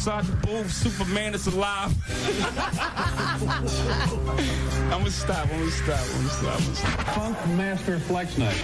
Inside the booth, Superman is alive. I'm gonna stop. Funk Master Flex Night.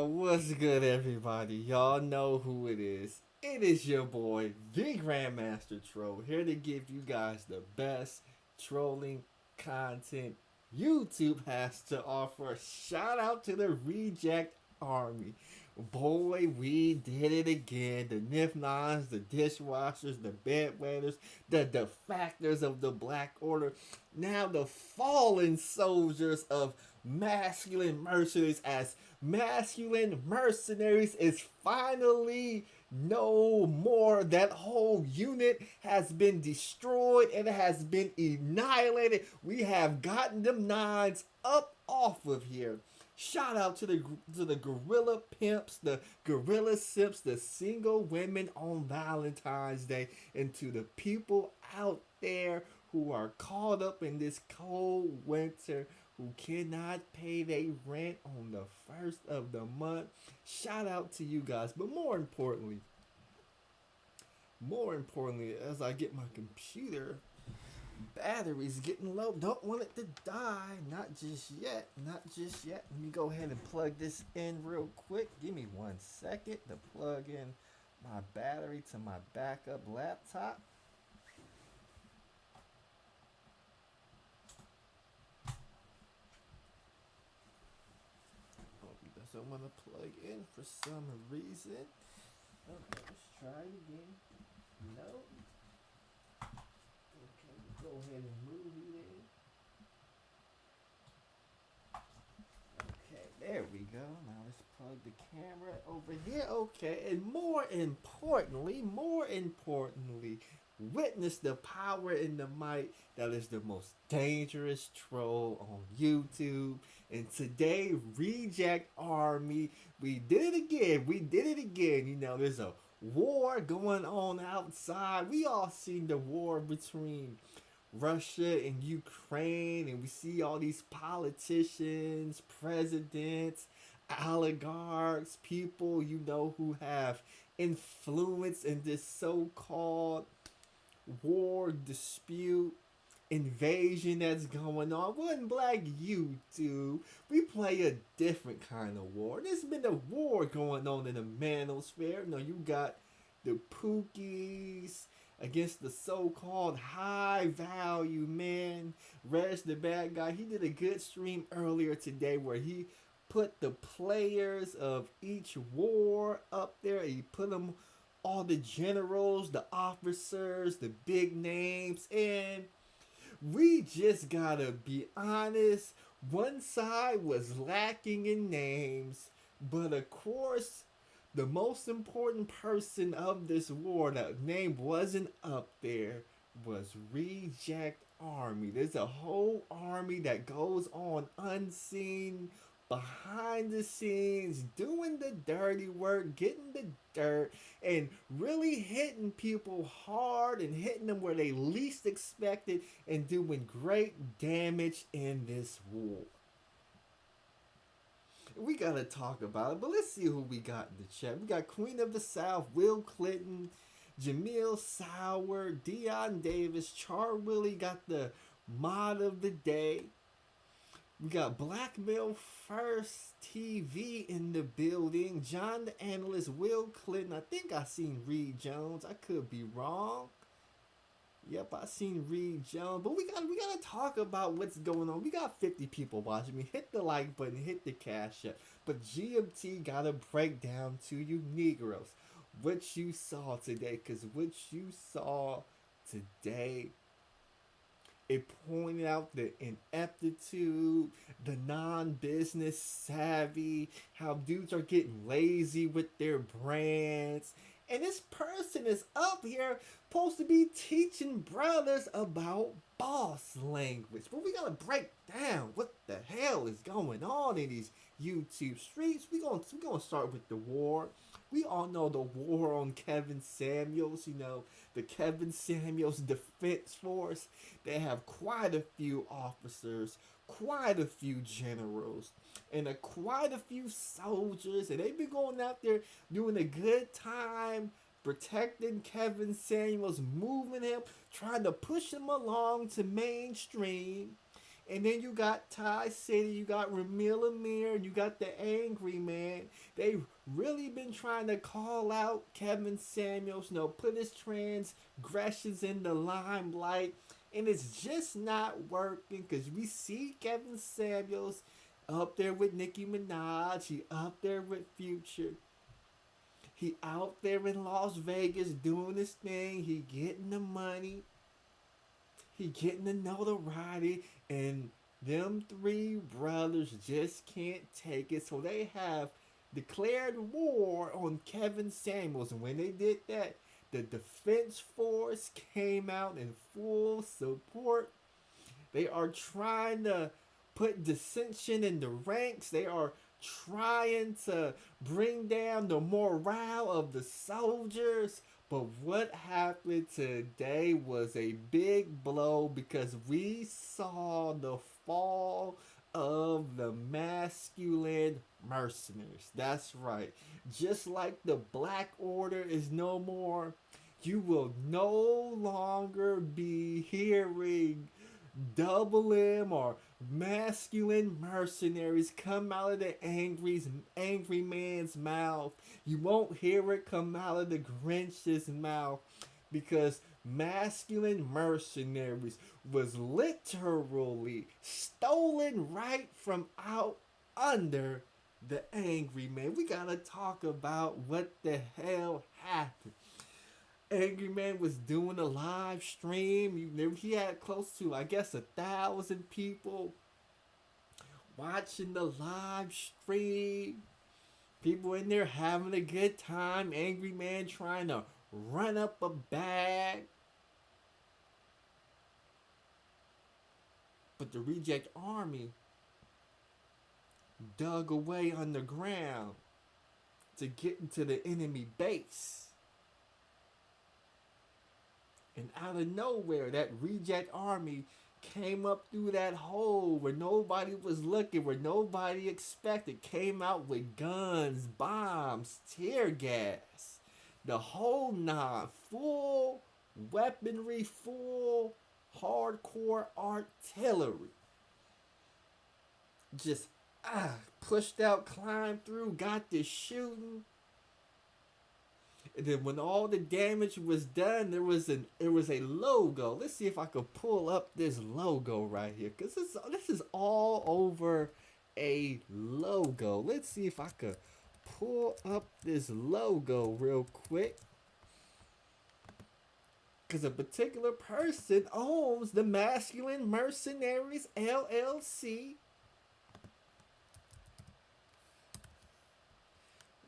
What's good, everybody? Y'all know who it is. It is your boy, the Grandmaster Troll, here to give you guys the best trolling content YouTube has to offer. Shout out to the Reject Army. Boy, we did it again. The Nif-Nons, the dishwashers, the bedwetters, the defactors of the Black Order. Now the fallen soldiers of masculine mercenaries, as masculine mercenaries is finally no more. That whole unit has been destroyed and it has been annihilated. We have gotten them nines up off of here. Shout out to the gorilla pimps, the gorilla simps, the single women on Valentine's Day, and to the people out there who are caught up in this cold winter, who cannot pay their rent on the first of the month. Shout out to you guys. But more importantly, as I get my computer battery's getting low, don't want it to die, not just yet. Let me go ahead and plug this in real quick. Give me 1 second to plug in my battery to my backup laptop. It doesn't want to plug in for some reason. Okay, let's try it again. No. Go ahead and move it in. Okay, there we go. Now let's plug the camera over here. Okay, and more importantly, witness the power and the might that is the most dangerous troll on YouTube. And today, Reject Army, we did it again. You know, there's a war going on outside. We all seen the war between Russia and Ukraine, and we see all these politicians, presidents, oligarchs, people, you know, who have influence in this so-called war dispute invasion that's going on. Well, in Black YouTube, we play a different kind of war. There's been a war going on in the Manosphere. You know, you got the Pookies against the so-called high value man. Rez the bad guy, he did a good stream earlier today where he put the players of each war up there. He put them, all the generals, the officers, the big names, and we just gotta be honest, one side was lacking in names, but of course the most important person of this war, that name wasn't up there, was Reject Army. There's a whole army that goes on unseen, behind the scenes, doing the dirty work, getting the dirt, and really hitting people hard and hitting them where they least expected, and doing great damage in this war. We gotta talk about it, but let's see who we got in the chat. We got Queen of the South, Will Clinton, Jamil Sauer, Dion Davis, Char Willie got the mod of the day. We got Blackmail First TV in the building. John the Analyst, Will Clinton. I think I seen Reed Jones. I could be wrong. Yep, I seen Reed Jones. But we gotta talk about what's going on. We got 50 people watching me. Hit the like button, hit the cash up. But GMT gotta break down to you Negroes what you saw today. Cause what you saw today, it pointed out the ineptitude, the non-business savvy, how dudes are getting lazy with their brands. And this person is up here supposed to be teaching brothers about boss language. But we gotta break down what the hell is going on in these YouTube streets. We're gonna start with the war. We all know the war on Kevin Samuels, you know, the Kevin Samuels Defense Force. They have quite a few officers, quite a few generals, and quite a few soldiers, and they've been going out there doing a good time protecting Kevin Samuels, moving him, trying to push him along to mainstream. And then you got Ty City, you got Ramil Amir, you got the Angry Man. They really been trying to call out Kevin Samuels, put his transgressions in the limelight. And it's just not working because we see Kevin Samuels up there with Nicki Minaj. He up there with Future. He out there in Las Vegas doing his thing. He getting the money. He getting the notoriety. And them three brothers just can't take it. So they have declared war on Kevin Samuels. And when they did that, the defense force came out in full support. They are trying to put dissension in the ranks. They are trying to bring down the morale of the soldiers. But what happened today was a big blow because we saw the fall of the masculine mercenaries. That's right. Just like the Black Order is no more, you will no longer be hearing Double M or masculine mercenaries come out of the angry man's mouth. You won't hear it come out of the Grinch's mouth because masculine mercenaries was literally stolen right from out under the angry man. We gotta talk about what the hell happened. Angry Man was doing a live stream. He had close to, I guess, 1,000 people watching the live stream. People in there having a good time. Angry Man trying to run up a bag. But the Reject Army dug away underground to get into the enemy base. And out of nowhere, that Reject Army came up through that hole where nobody was looking, where nobody expected. Came out with guns, bombs, tear gas. The whole nine. Full weaponry, full hardcore artillery. Just pushed out, climbed through, got the shooting. And then when all the damage was done, there was a logo. Let's see if I could pull up this logo right here, because this is all over a logo. Let's see if I could pull up this logo real quick, because a particular person owns the Masculine Mercenaries LLC.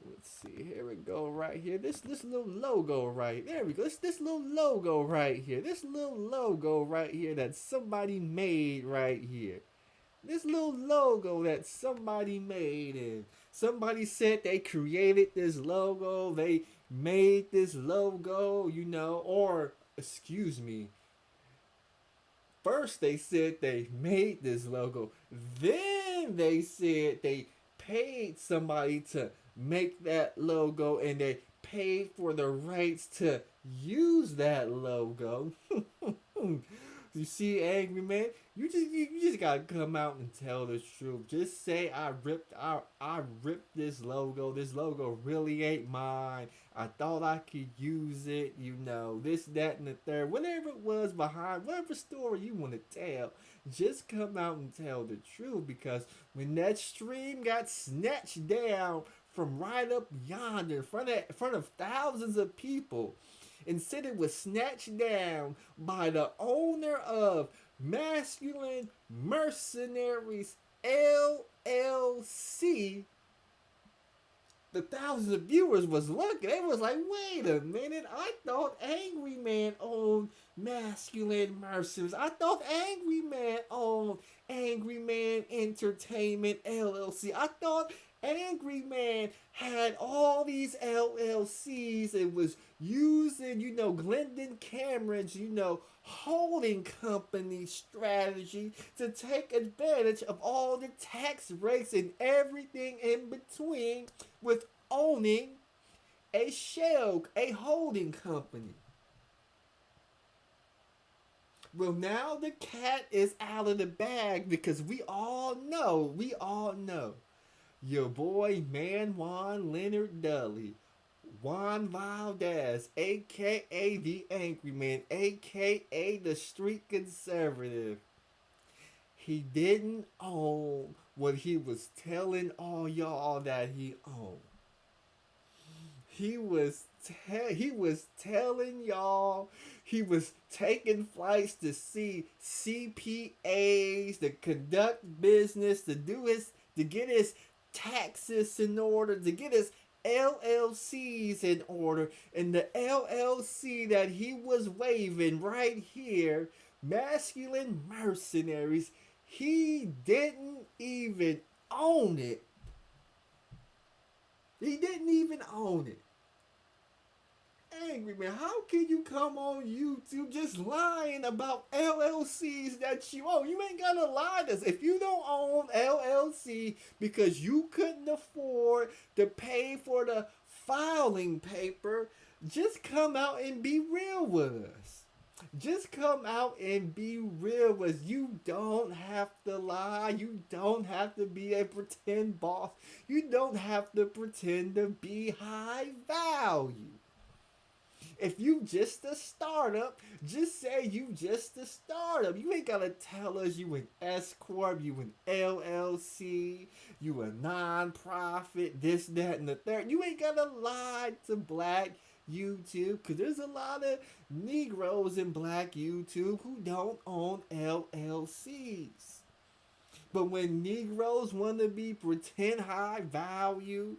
Let's see, here we go right here. This little logo right there we go. This little logo right here. This little logo right here that somebody made right here. This little logo that somebody made, and somebody said they created this logo. They made this logo, or excuse me. First they said they made this logo. Then they said they paid somebody to make that logo, and they paid for the rights to use that logo. You see, Angry Man, you just gotta come out and tell the truth. Just say I ripped this logo. This logo really ain't mine. I thought I could use it, this, that, and the third. Whatever it was behind, whatever story you want to tell, just come out and tell the truth. Because when that stream got snatched down from right up yonder in front of thousands of people, and said it was snatched down by the owner of Masculine Mercenaries LLC, the thousands of viewers was looking. They was like, wait a minute, I thought Angry Man owned Masculine Mercenaries. I thought Angry Man owned Angry Man Entertainment LLC. I thought Angry Man had all these LLCs and was using, Glendon Cameron's, holding company strategy to take advantage of all the tax breaks and everything in between with owning a shell, a holding company. Well, now the cat is out of the bag because we all know, your boy Man Leonard Dudley, Juan Valdez, aka the Angry Man, aka the Street Conservative. He didn't own what he was telling all y'all that he owned. He was telling y'all he was taking flights to see CPAs, to conduct business, to get his taxes in order, to get his LLCs in order, and the LLC that he was waving right here, Masculine Mercenaries, he didn't even own it. He didn't even own it. Angry Man, how can you come on YouTube just lying about LLCs that you own? You ain't gotta lie to us. If you don't own LLC because you couldn't afford to pay for the filing paper, just come out and be real with us. Just come out and be real with us. You don't have to lie. You don't have to be a pretend boss. You don't have to pretend to be high value. If you just a startup, just say you just a startup. You ain't gotta tell us you an S Corp, you an LLC, you a non-profit, this, that, and the third. You ain't gotta lie to Black YouTube, because there's a lot of Negroes in Black YouTube who don't own LLCs. But when Negroes want to be pretend high value,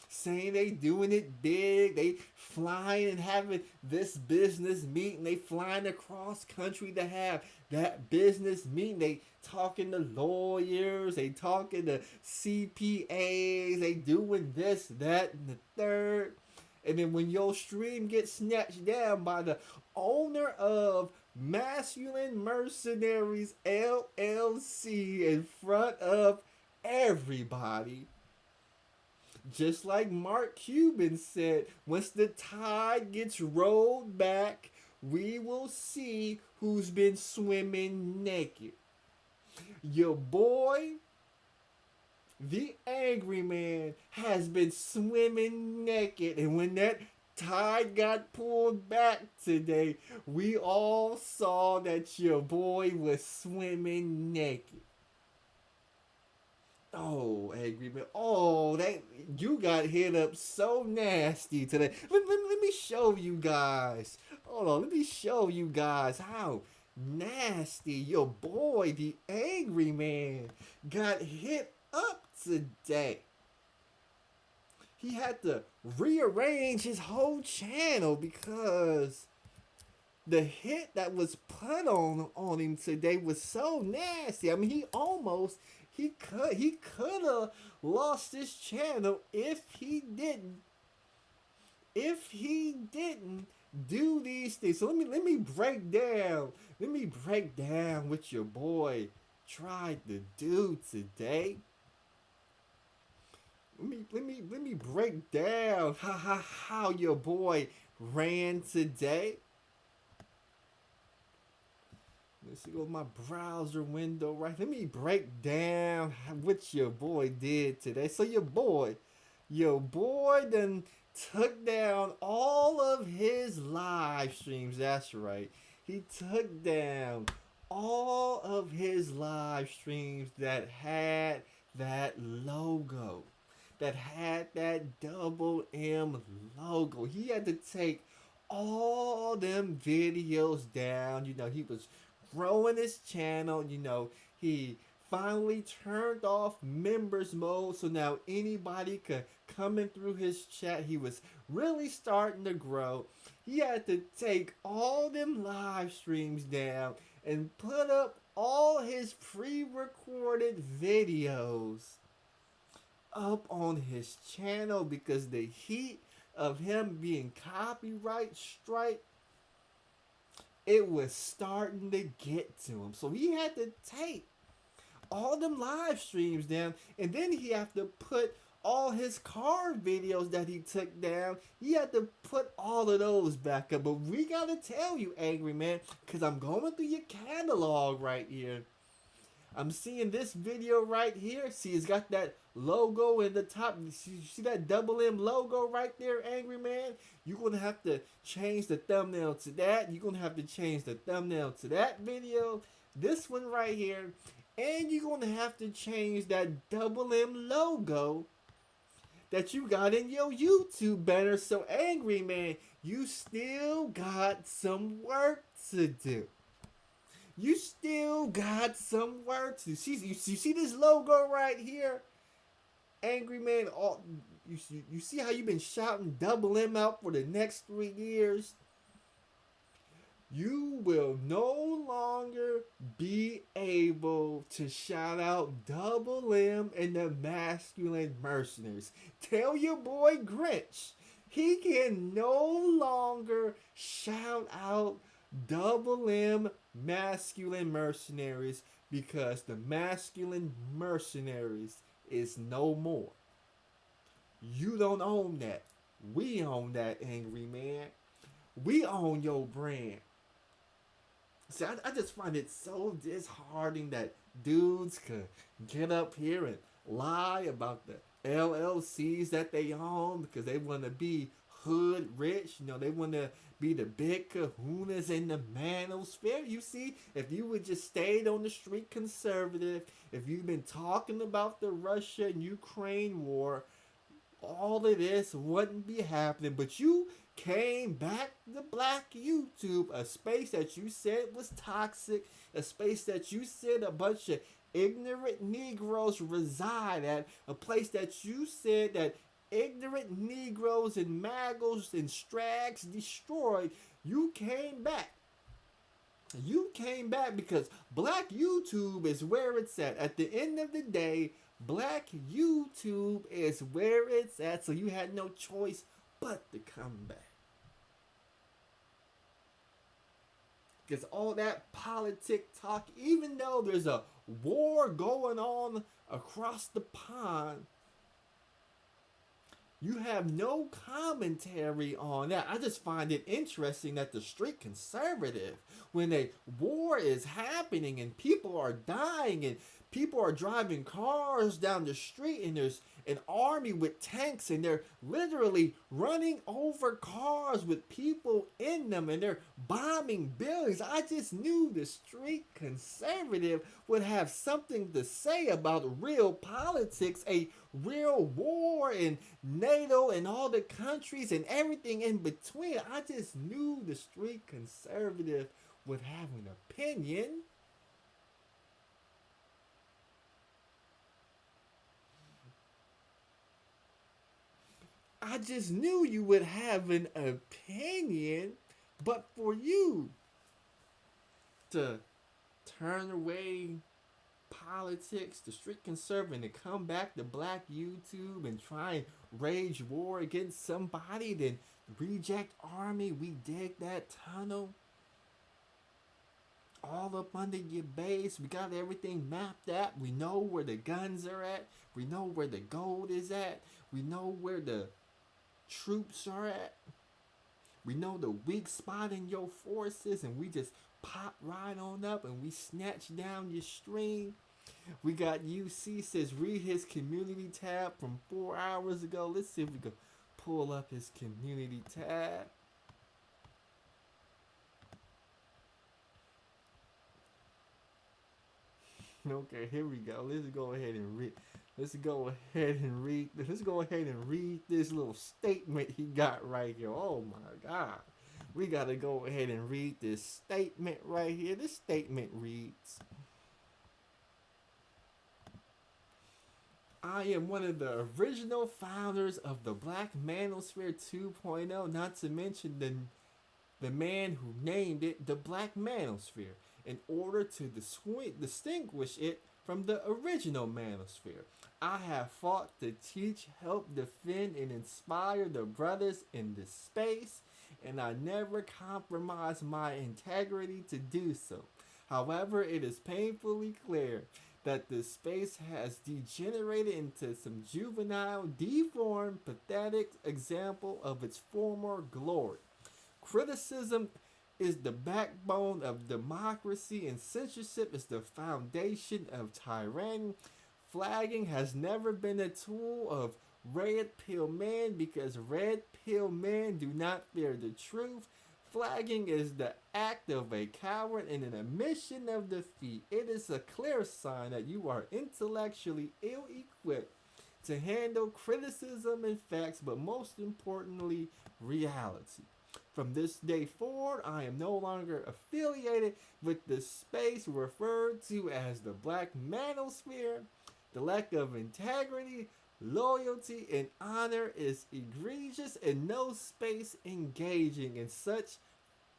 saying they doing it big, they flying and having this business meeting, they flying across country to have that business meeting, they talking to lawyers, they talking to CPAs, they doing this, that, and the third. And then when your stream gets snatched down by the owner of Masculine Mercenaries LLC in front of everybody, just like Mark Cuban said, once the tide gets rolled back, we will see who's been swimming naked. Your boy, the Angry Man, has been swimming naked. And when that tide got pulled back today, we all saw that your boy was swimming naked. Oh, Angry Man. Oh, that you got hit up so nasty today. Let me show you guys. Hold on, let me show you guys how nasty your boy, the Angry Man, got hit up today. He had to rearrange his whole channel because the hit that was put on him today was so nasty. I mean, he could have lost his channel if he didn't do these things. So let me break down what your boy tried to do today. Let me break down how your boy ran today. Let's see, go to my browser window, right? Let me break down what your boy did today. So your boy done took down all of his live streams. That's right. He took down all of his live streams that had that logo, that had that double M logo. He had to take all them videos down. You know, he was growing his channel. You know, he finally turned off members mode, so now anybody could come in through his chat. He was really starting to grow. He had to take all them live streams down and put up all his pre-recorded videos up on his channel because the heat of him being copyright strike, it was starting to get to him. So he had to take all them live streams down, and then he had to put all his car videos that he took down. He had to put all of those back up. But we gotta tell you, Angry Man, because I'm going through your catalog right here. I'm seeing this video right here. See, it's got that logo in the top. You see that double M logo right there, Angry Man? You're going to have to change the thumbnail to that. You're going to have to change the thumbnail to that video. This one right here. And you're going to have to change that double M logo that you got in your YouTube banner. So, Angry Man, you still got some work to do. You still got some work to see. You see this logo right here? Angry Man, you see how you've been shouting double M out for the next 3 years? You will no longer be able to shout out double M and the masculine mercenaries. Tell your boy Grinch, he can no longer shout out double M masculine mercenaries because the masculine mercenaries is no more. You don't own that. We own that, Angry Man. We own your brand. See, I just find it so disheartening that dudes could get up here and lie about the LLCs that they own because they want to be hood rich. You know, they want to be the big kahunas in the manosphere. You see, if you would just stayed on the street conservative, if you've been talking about the Russia and Ukraine war, all of this wouldn't be happening. But you came back to Black YouTube, a space that you said was toxic, a space that you said a bunch of ignorant Negroes reside at, a place that you said that ignorant Negroes and Magos and Strags destroyed. You came back. You came back because Black YouTube is where it's at. At the end of the day, Black YouTube is where it's at. So you had no choice but to come back. Because all that politic talk, even though there's a war going on across the pond, you have no commentary on that. I just find it interesting that the street conservative, when a war is happening and people are dying and people are driving cars down the street and there's an army with tanks and they're literally running over cars with people in them and they're bombing buildings. I just knew the street conservative would have something to say about real politics, a real war in NATO and all the countries and everything in between. I just knew the street conservative would have an opinion. I just knew you would have an opinion, but for you to turn away politics, the street conservative, and to come back to Black YouTube and try and rage war against somebody, then reject army, we dig that tunnel. All up under your base, we got everything mapped out. We know where the guns are at. We know where the gold is at. We know where the troops are at. We know the weak spot in your forces, and we just pop right on up and we snatch down your stream. We got UC says read his community tab from 4 hours ago. Let's see if we can pull up his community tab. Okay, here we go. Let's go ahead and read. Let's go ahead and read this little statement he got right here. Oh my God. We gotta go ahead and read this statement right here. This statement reads, I am one of the original founders of the Black Manosphere 2.0, not to mention the man who named it the Black Manosphere, in order to distinguish it from the original Manosphere. I have fought to teach, help, defend, and inspire the brothers in this space, and I never compromise my integrity to do so. However, it is painfully clear that the space has degenerated into some juvenile, deformed, pathetic example of its former glory. Criticism is the backbone of democracy, and censorship is the foundation of tyranny. Flagging has never been a tool of red pill men because red pill men do not fear the truth. Flagging is the act of a coward and an admission of defeat. It is a clear sign that you are intellectually ill equipped to handle criticism and facts, but most importantly, reality. From this day forward, I am no longer affiliated with the space referred to as the Black Manosphere. The lack of integrity, loyalty, and honor is egregious, and no space engaging in such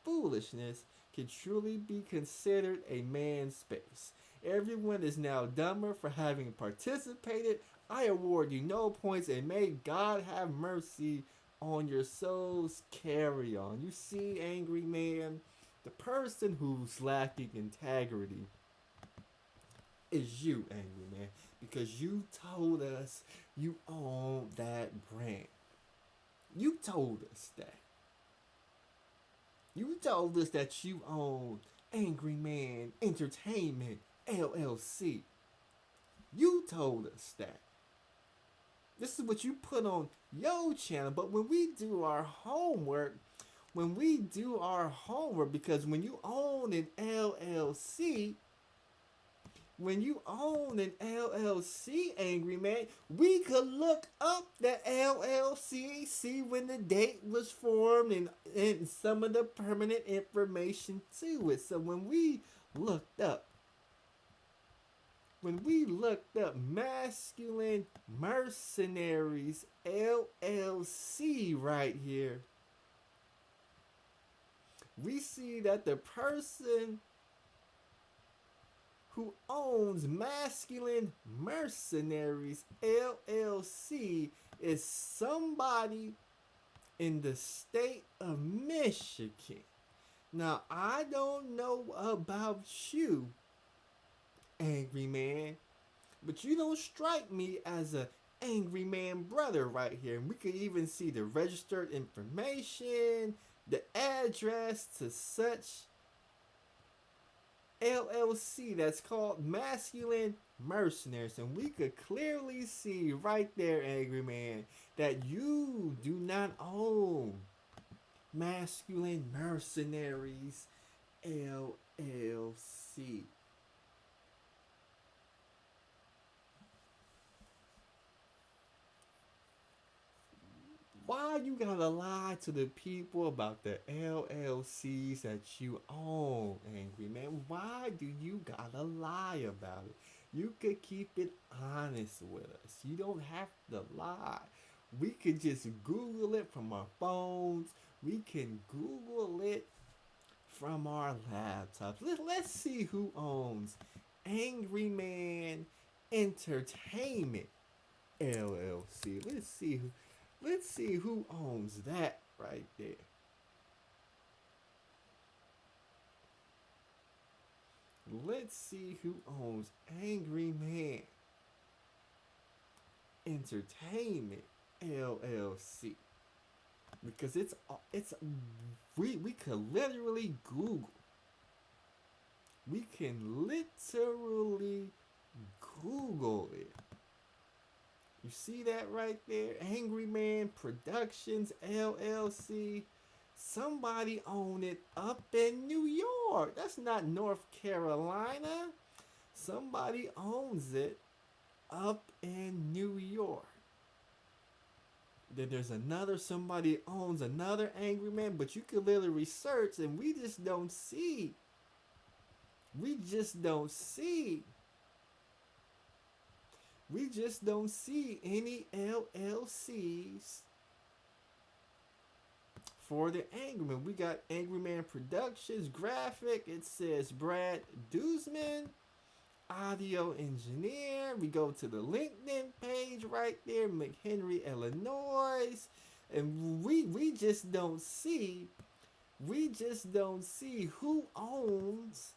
foolishness can truly be considered a man's space. Everyone is now dumber for having participated. I award you no points, and may God have mercy on your souls. Carry on. You see, angry man, the person who's lacking integrity is you, angry man, because you told us you own that brand. You told us that. You told us that you own Angry Man Entertainment LLC. You told us that. This is what you put on your channel. But when we do our homework, because when you own an LLC, Angry Man, we could look up the LLC, see when the date was formed, and some of the permanent information to it. So when we looked up Masculine Mercenaries LLC right here, we see that the person who owns Masculine Mercenaries LLC is somebody in the state of Michigan. Now, I don't know about you, Angry Man, but you don't strike me as a Angry Man brother right here. And we could even see the registered information, the address to such LLC that's called Masculine Mercenaries, and we could clearly see right there, Angry Man, that you do not own Masculine Mercenaries LLC. Why you gotta lie to the people about the LLCs that you own, Angry Man? Why do you gotta lie about it? You could keep it honest with us. You don't have to lie. We could just Google it from our phones. We can Google it from our laptops. Let's see who owns Angry Man Entertainment LLC. Let's see who owns that right there. Let's see who owns Angry Man Entertainment LLC. Because we could literally Google. We can literally Google it. You see that right there? Angry Man Productions LLC. Somebody own it up in New York. That's not North Carolina. Somebody owns it up in New York. Then there's somebody owns another Angry Man, but you can literally research and we just don't see. We just don't see any LLCs for the Angry Man. We got Angry Man Productions graphic. It says Brad Duzman, audio engineer. We go to the LinkedIn page right there, McHenry, Illinois, and we just don't see who owns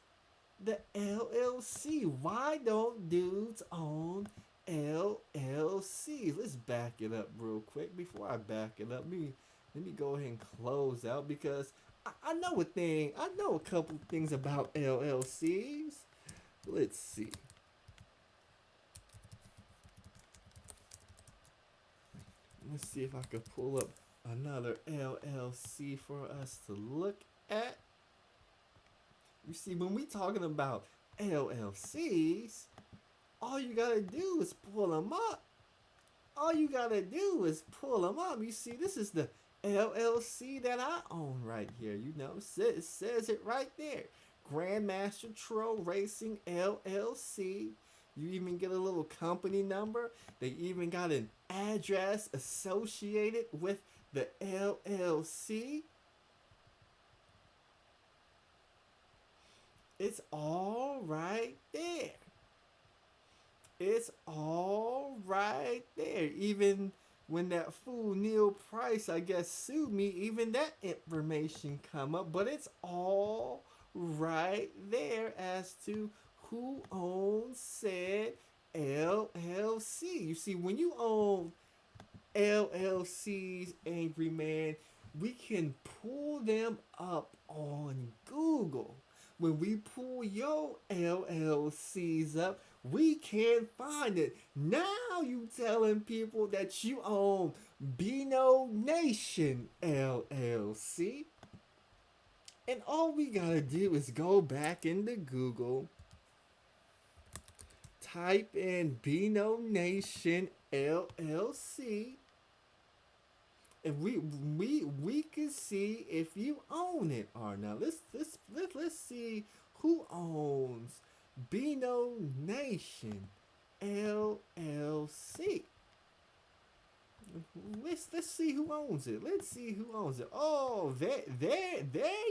the LLC. Why don't dudes own LLCs? Let's back it up real quick. Before I back it up, let me go ahead and close out because I know a thing. I know a couple things about LLCs. Let's see. Let's see if I can pull up another LLC for us to look at. You see, when we talking about LLCs, all you gotta do is pull them up. All you gotta do is pull them up. You see, this is the LLC that I own right here. You know, it says it right there. Grandmaster Troll Racing LLC. You even get a little company number. They even got an address associated with the LLC. It's all right there. It's all right there. Even when that fool Neil Price, I guess, sued me, even that information come up. But it's all right there as to who owns said LLC. You see, when you own LLCs, Angry Man, we can pull them up on Google. When we pull your LLCs up, we can't find it. Now you telling people that you own Beano Nation LLC. And all we gotta do is go back into Google, type in Beano Nation LLC, and we can see if you own it or not. Let's see who owns Beano Nation LLC. Let's see who owns it. Let's see who owns it. Oh, there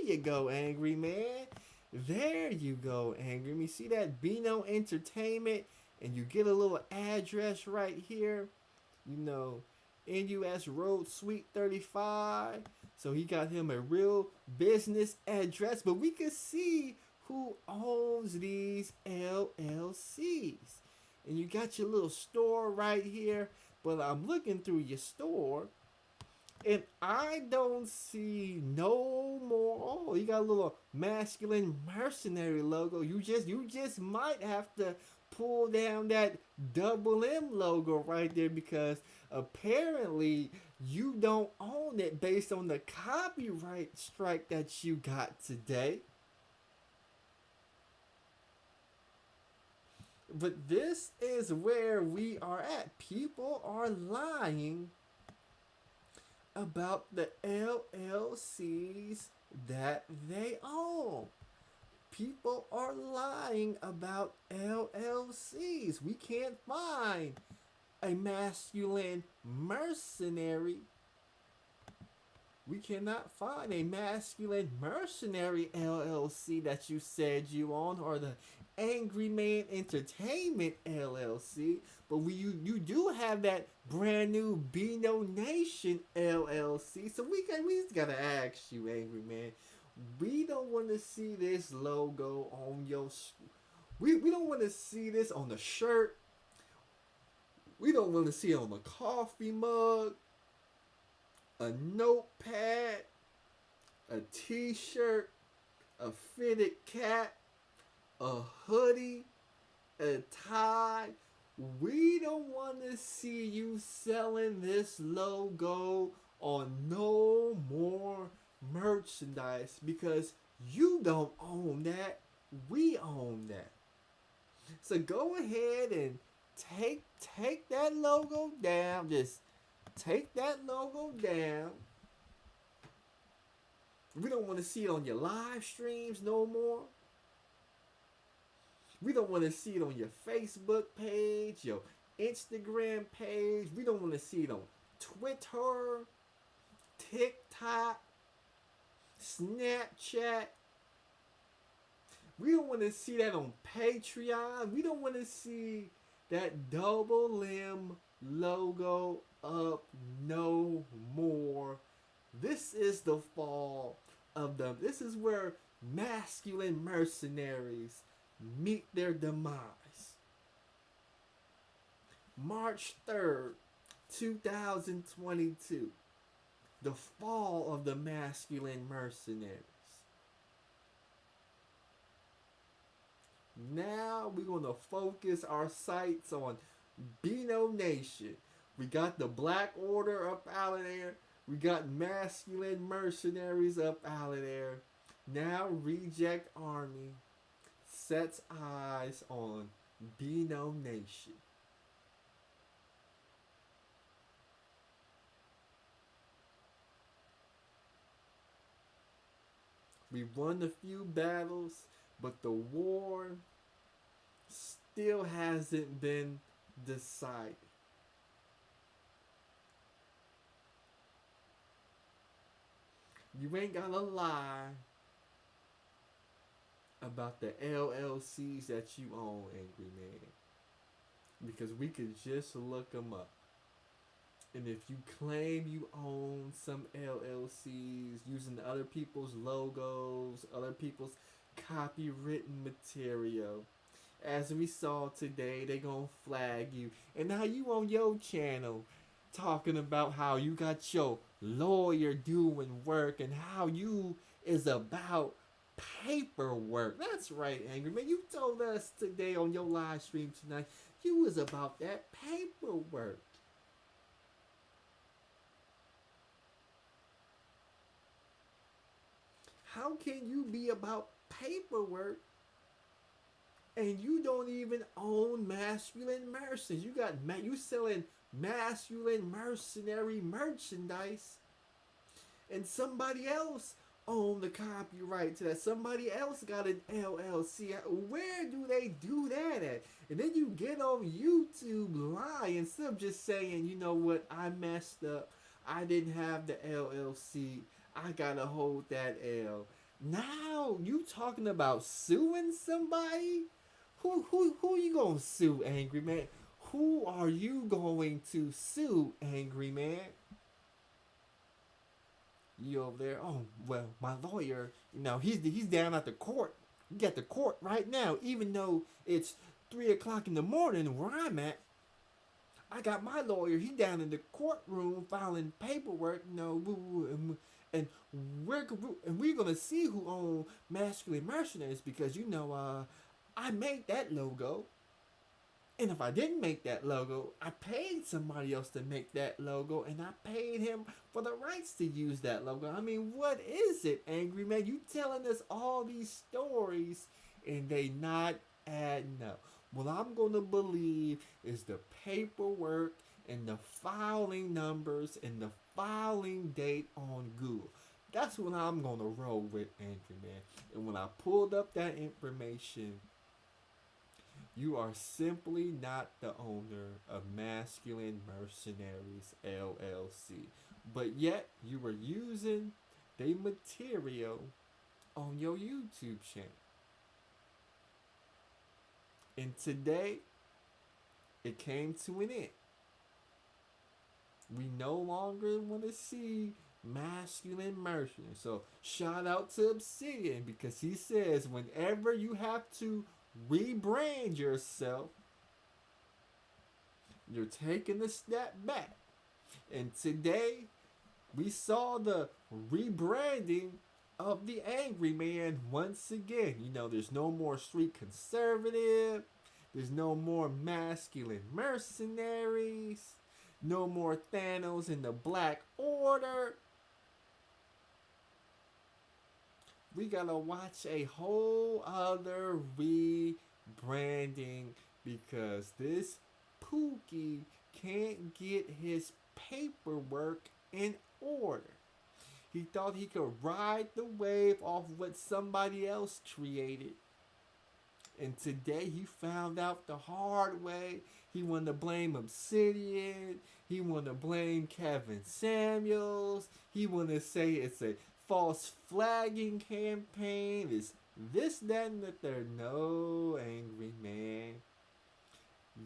you go, Angry Man. There you go, Angry Man. You see that Beano Entertainment, and you get a little address right here. You know, NUS Road Suite 35. So he got him a real business address, but we can see who owns these LLCs. And you got your little store right here, but I'm looking through your store and I don't see no more. Oh, you got a little masculine mercenary logo. You just might have to pull down that double M logo right there because apparently you don't own it based on the copyright strike that you got today. But this is where we are at. People are lying about the LLCs that they own. People are lying about LLCs. We can't find a masculine mercenary. We cannot find a masculine mercenary LLC that you said you own, or the Angry Man Entertainment LLC, but you do have that brand new Beano Nation LLC. So we just gotta ask you, Angry Man, we don't want to see this logo on your. We don't want to see this on the shirt. We don't want to see it on the coffee mug, a notepad, a t-shirt, a fitted cap, a hoodie, a tie. We don't want to see you selling this logo on no more merchandise because you don't own that. We own that. So go ahead and take that logo down. Just take that logo down. We don't want to see it on your live streams no more. We don't want to see it on your Facebook page, your Instagram page. We don't want to see it on Twitter, TikTok, Snapchat. We don't want to see that on Patreon. We don't want to see that double M logo up no more. This is the fall of them. This is where masculine mercenaries meet their demise. March 3rd, 2022. The fall of the masculine mercenaries. Now we're going to focus our sights on Beano Nation. We got the Black Order up out of there. We got masculine mercenaries up out of there. Now Reject Army sets eyes on Beano Nation. We won a few battles, but the war still hasn't been decided. You ain't gotta lie about the LLCs that you own, Angry Man. Because we could just look them up. And if you claim you own some LLCs using other people's logos, other people's copywritten material, as we saw today, they gonna flag you. And now you on your channel talking about how you got your lawyer doing work and how you is about paperwork. That's right, Angry Man. You told us today on your live stream tonight you was about that paperwork. How can you be about paperwork and you don't even own masculine mercenaries? You selling masculine mercenary merchandise, and somebody else own the copyright to that. Somebody else got an LLC. Where do they do that at? And then you get on YouTube lying instead of just saying, you know what, I messed up. I didn't have the LLC. I gotta hold that L. Now you talking about suing somebody? Who you gonna sue, Angry Man? Who are you going to sue, Angry Man? You over there? Oh well, my lawyer. You know he's down at the court. You got the court right now, even though it's 3 o'clock in the morning where I'm at. I got my lawyer. He down in the courtroom filing paperwork. You know, and we're gonna see who own masculine mercenaries because you know I made that logo, and if I didn't make that logo, I paid somebody else to make that logo, and I paid him for the rights to use that logo. I mean, what is it, Angry Man? You telling us all these stories, and they not adding up. What I'm gonna believe is the paperwork and the filing numbers and the filing date on Google. That's what I'm gonna roll with, Angry Man. And when I pulled up that information, you are simply not the owner of Masculine Mercenaries LLC. But yet you were using the material on your YouTube channel. And today, it came to an end. We no longer want to see masculine mercenaries. So shout out to Obsidian because he says whenever you have to rebrand yourself, you're taking a step back. And today, we saw the rebranding of the Angry Man once again. You know, there's no more street conservative. There's no more masculine mercenaries. No more Thanos in the Black Order. We gotta watch a whole other rebranding because this Pookie can't get his paperwork in order. He thought he could ride the wave off what somebody else created. And today he found out the hard way. He wanted to blame Obsidian. He wanted to blame Kevin Samuels. He wanted to say it's a false flagging campaign. It's this, that, and the third. No, Angry Man.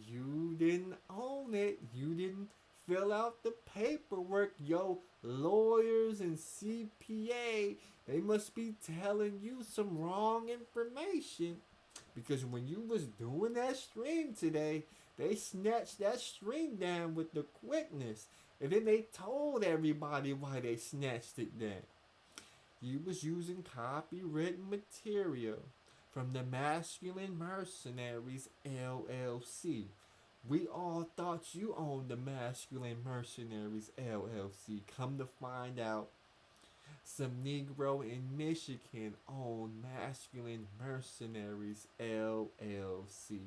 You didn't own it. You didn't fill out the paperwork. Yo, lawyers and CPA, they must be telling you some wrong information Because when you was doing that stream today, they snatched that stream down with the quickness. And then they told everybody why they snatched it down. You was using copywritten material from the Masculine Mercenaries LLC. We all thought you owned the Masculine Mercenaries LLC. Come to find out, some Negro in Michigan owned Masculine Mercenaries LLC.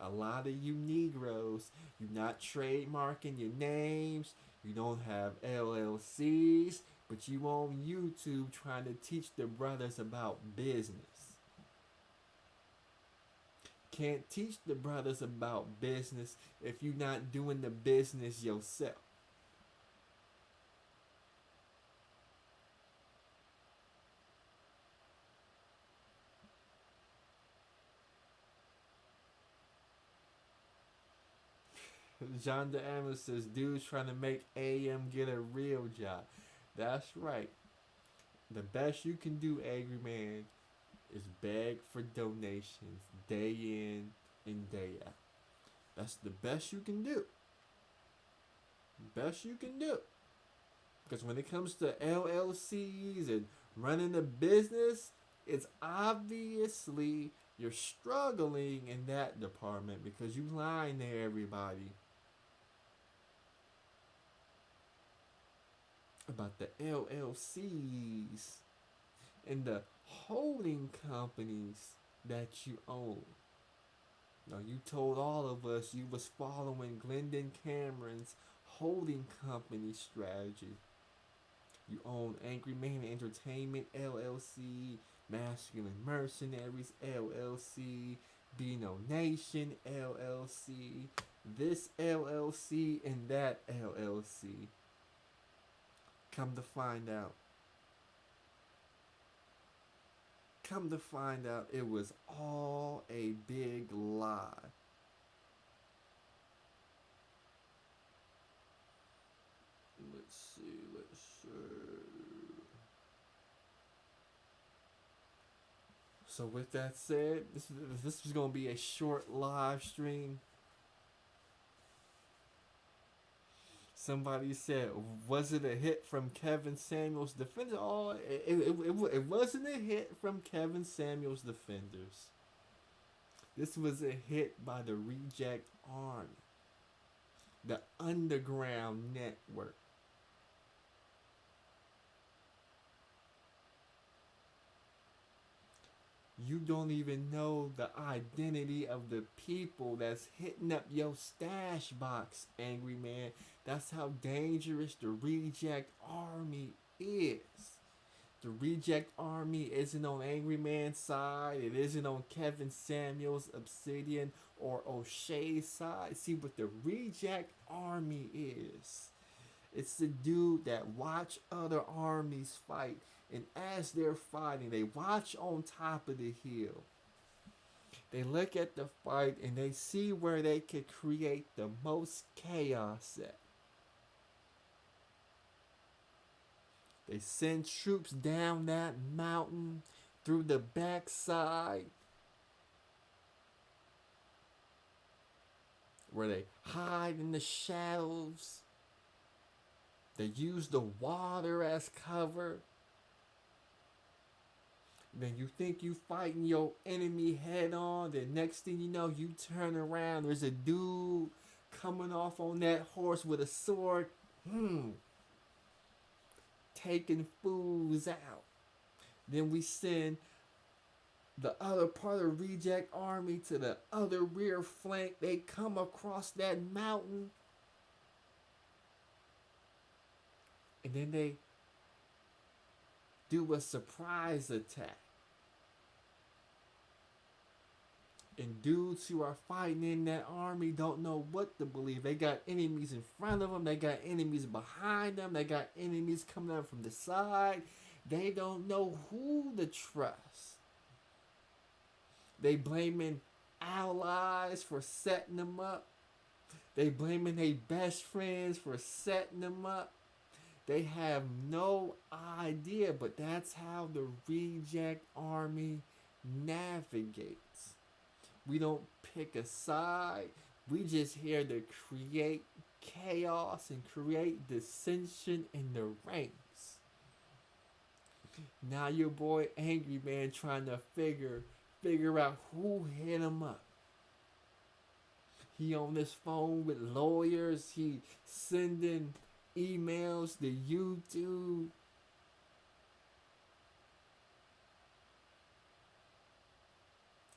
A lot of you Negroes, you're not trademarking your names, you don't have LLCs, but you on YouTube trying to teach the brothers about business. Can't teach the brothers about business if you're not doing the business yourself. John DeAmon says, dude's trying to make AM get a real job. That's right. The best you can do, Angry Man, is beg for donations day in and day out. That's the best you can do. Best you can do. Because when it comes to LLCs and running a business, it's obviously you're struggling in that department because you lying to everybody about the LLCs and the holding companies that you own. Now, you told all of us you was following Glendon Cameron's holding company strategy. You own Angry Man Entertainment LLC, Masculine Mercenaries LLC, Beano Nation LLC, this LLC and that LLC. Come to find out, it was all a big lie. Let's see. So with that said, this is going to be a short live stream. Somebody said, was it a hit from Kevin Samuels' Defenders? Oh, it wasn't a hit from Kevin Samuels' Defenders. This was a hit by the Reject Army, the underground network. You don't even know the identity of the people that's hitting up your stash box, Angry Man. That's how dangerous the Reject Army is. The Reject Army isn't on Angry Man's side. It isn't on Kevin Samuels, Obsidian, or O'Shea's side. See what the Reject Army is. It's the dude that watch other armies fight. And as they're fighting, they watch on top of the hill. They look at the fight and they see where they could create the most chaos at. They send troops down that mountain through the backside where they hide in the shadows. They use the water as cover. Then you think you fighting your enemy head on. The next thing you know, you turn around. There's a dude coming off on that horse with a sword. Taking fools out. Then we send the other part of the Reject Army to the other rear flank. They come across that mountain. And then they do a surprise attack. And dudes who are fighting in that army don't know what to believe. They got enemies in front of them. They got enemies behind them. They got enemies coming up from the side. They don't know who to trust. They blaming allies for setting them up. They blaming their best friends for setting them up. They have no idea, but that's how the Reject Army navigates. We don't pick a side. We just here to create chaos and create dissension in the ranks. Now your boy Angry Man trying to figure out who hit him up. He on this phone with lawyers. He sending emails to YouTube.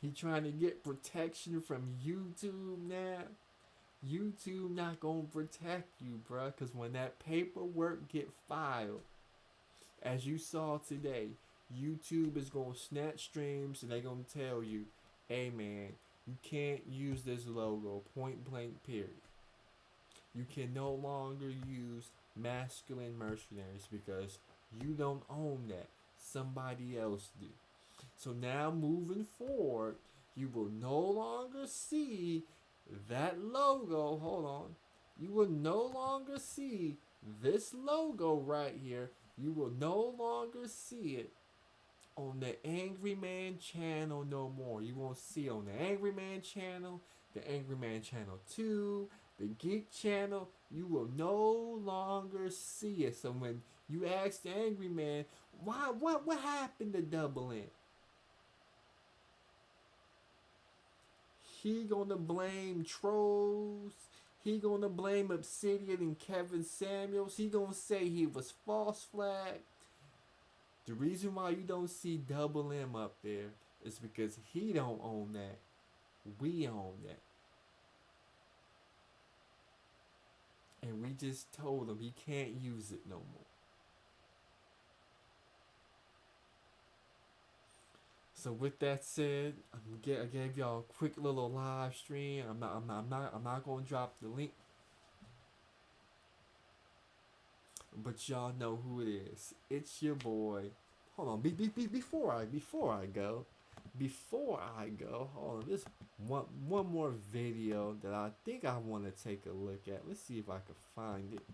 He trying to get protection from YouTube now. YouTube not gonna protect you, bruh, cause when that paperwork get filed, as you saw today, YouTube is gonna snatch streams and they gonna tell you, hey man, you can't use this logo, point blank period. You can no longer use masculine mercenaries because you don't own that. Somebody else do. So now moving forward, you will no longer see that logo. Hold on. You will no longer see this logo right here. You will no longer see it on the Angry Man channel no more. You won't see it on the Angry Man channel, the Angry Man channel 2, the Geek channel. You will no longer see it. So when you ask the Angry Man, what happened to Double M? He gonna blame trolls. He gonna blame Obsidian and Kevin Samuels. He gonna say he was false flag. The reason why you don't see Double M up there is because he don't own that. We own that. And we just told him he can't use it no more. So with that said, I gave y'all a quick little live stream. I'm not gonna drop the link, but y'all know who it is. It's your boy. Hold on, before I go, hold on. There's one more video that I think I want to take a look at. Let's see if I can find it.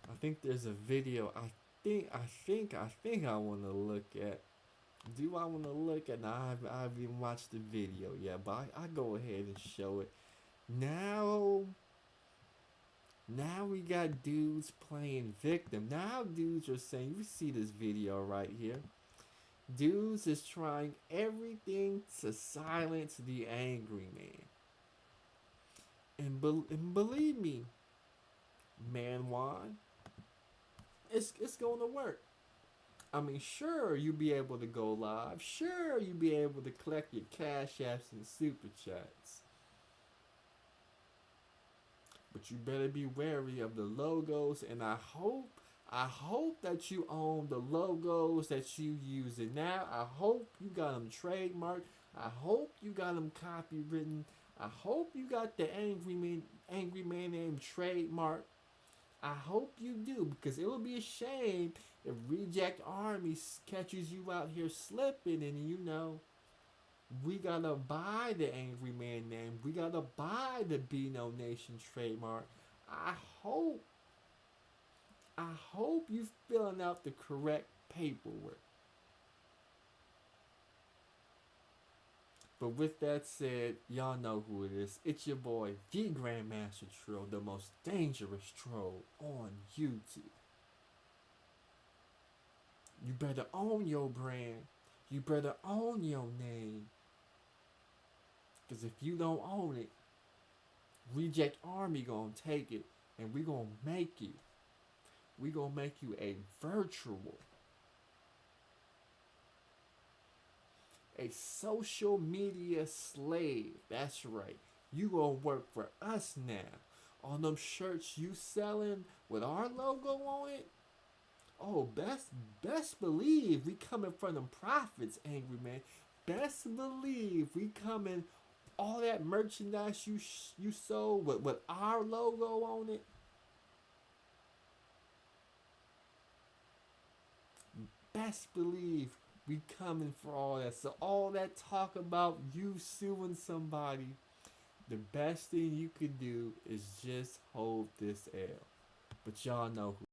I think there's a video I think I want to look at. Do I want to look at? Now I haven't even watched the video yet, but I go ahead and show it. Now we got dudes playing victim. Now dudes are saying, you see this video right here. Dudes is trying everything to silence the Angry Man. And believe me, man, why? It's going to work. I mean, sure, you'll be able to go live. Sure, you'll be able to collect your cash apps and super chats. But you better be wary of the logos, and I hope that you own the logos that you using now. I hope you got them trademarked. I hope you got them copywritten. I hope you got the Angry Man name trademarked. I hope you do, because it would be a shame if Reject Army catches you out here slipping, and you know, we gotta buy the Angry Man name. We gotta buy the Be No Nation trademark. I hope you filling out the correct paperwork. But with that said, y'all know who it is. It's your boy, the Grandmaster Troll, the most dangerous troll on YouTube. You better own your brand. You better own your name. Because if you don't own it, Reject Army gonna take it, and we gonna make you. We gonna make you a virtual, a social media slave. That's right. You gonna work for us now. On them shirts you selling with our logo on it. Oh, best believe we coming from them profits, Angry Man. Best believe we coming. All that merchandise you sold with our logo on it. Best believe we coming for all that. So all that talk about you suing somebody, the best thing you could do is just hold this L. But y'all know who.